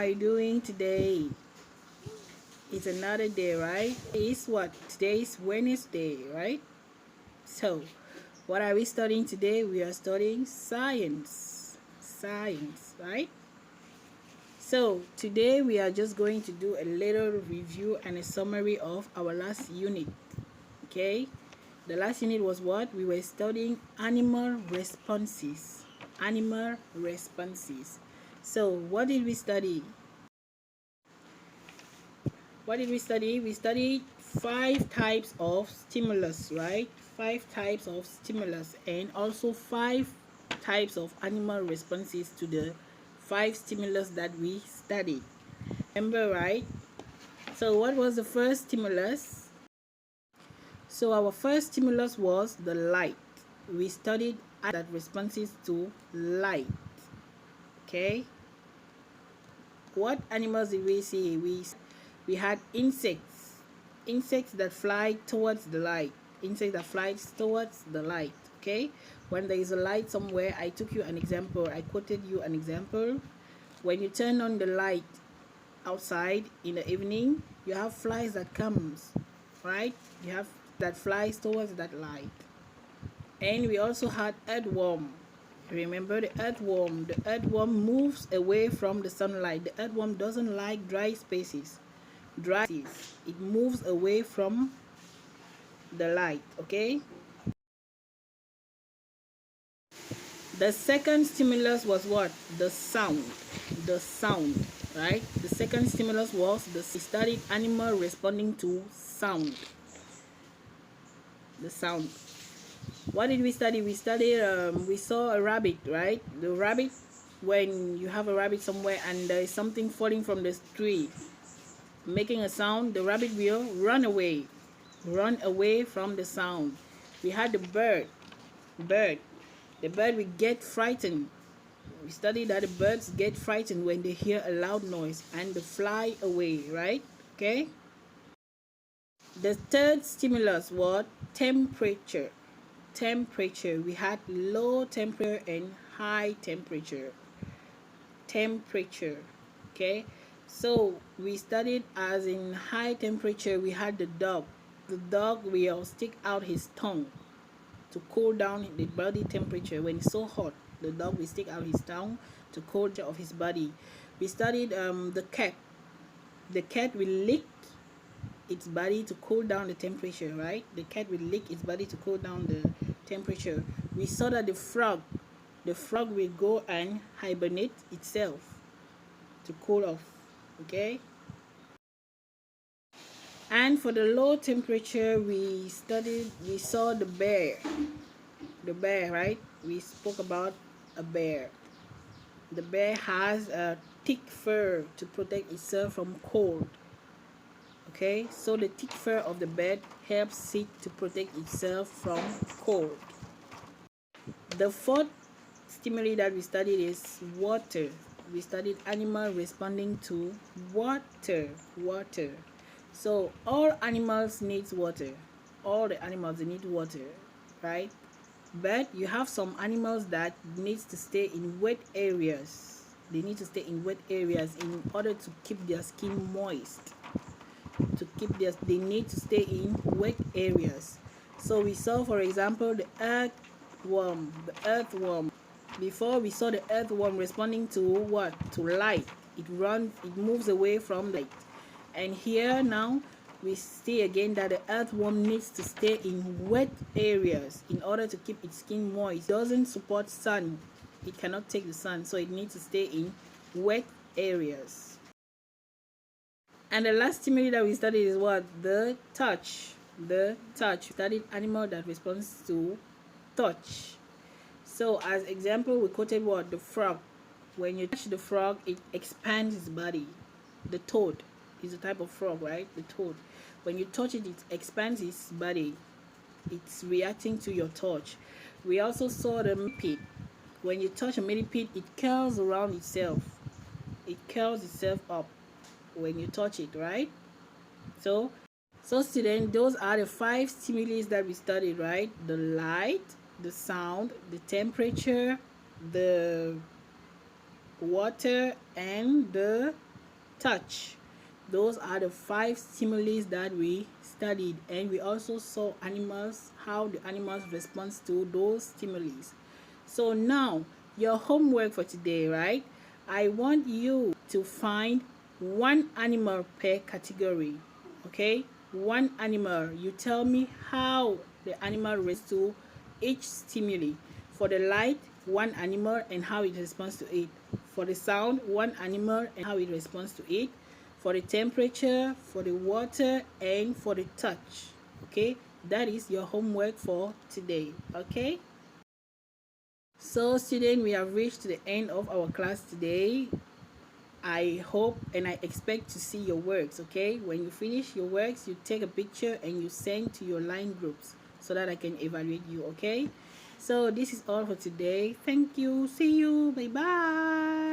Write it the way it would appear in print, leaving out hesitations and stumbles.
are you doing today? It's another day, right? It's what? Today is Wednesday, right? So, what are we studying today? We are studying science. Science, right? So, today we are just going to do a little review and a summary of our last unit. Okay? The last unit was what? We were studying animal responses. Animal responses. So, what did we study? What did we study? We studied 5 types of stimulus, right? 5 types of stimulus and also 5 types of animal responses to the 5 stimulus that we studied. Remember, right? So what was the first stimulus? So our first stimulus was the light. We studied that responses to light. Okay? What animals did we see? We had insects that fly towards the light. Insects that flies towards the light. Okay, when there is a light somewhere, I took you an example. I quoted you an example. When you turn on the light outside in the evening, you have flies that comes, right? You have that flies towards that light. And we also had earthworm. Remember the earthworm? The earthworm moves away from the sunlight. The earthworm doesn't like dry spaces. It moves away from the light. Okay, the second stimulus was what? The sound. Right? The second stimulus was we studied animal responding to sound. The sound. What did we study? We studied we saw a rabbit, right? The rabbit, when you have a rabbit somewhere and there is something falling from the tree making a sound, the rabbit will run away from the sound. We had the bird. The bird will get frightened. We studied that the birds get frightened when they hear a loud noise and they fly away, right? Okay, the third stimulus was temperature. We had low temperature and high temperature. Okay, so we studied as in high temperature. We had the dog will stick out his tongue to cool down the body temperature. When it's so hot, the dog will stick out his tongue to cool down of his body. We studied the cat will lick its body to cool down the temperature, right? The cat will lick its body to cool down the temperature. We saw that the frog will go and hibernate itself to cool off. Okay, and for the low temperature, we saw the bear, right? We spoke about a bear. The bear has a thick fur to protect itself from cold. Okay, so the thick fur of the bear helps it to protect itself from cold. The fourth stimuli that we studied is water. We studied animal responding to water. So all animals need water. All the animals, they need water, right? But you have some animals that needs to stay in wet areas. They need to stay in wet areas in order to keep their skin moist. They need to stay in wet areas. So we saw, for example, the earthworm. Before, we saw the earthworm responding to what? To light. It moves away from light. And here now we see again that the earthworm needs to stay in wet areas in order to keep its skin moist. It doesn't support sun. It cannot take the sun, so it needs to stay in wet areas. And the last stimuli that we studied is what? The touch. We studied animal that responds to touch. So as example, we quoted what? The frog. When you touch the frog, it expands its body. The toad is a type of frog, right? The toad. When you touch it, it expands its body. It's reacting to your touch. We also saw the millipede. When you touch a millipede, it curls around itself. It curls itself up when you touch it, right? So students, those are the 5 stimuli that we studied, right? The light, the sound, the temperature, the water, and the touch. Those are the 5 stimuli that we studied, and we also saw animals, how the animals respond to those stimuli. So now your homework for today, right? I want you to find one animal per category. Okay, one animal. You tell me how the animal responds to each stimuli. For the light, one animal and how it responds to it. For the sound, one animal and how it responds to it. For the temperature, for the water, and for the touch. Okay, that is your homework for today. Okay, so students, we have reached the end of our class today. I hope and I expect to see your works. Okay, when you finish your works, you take a picture and you send to your line groups so that I can evaluate you. Okay, so this is all for today. Thank you. See you. Bye bye.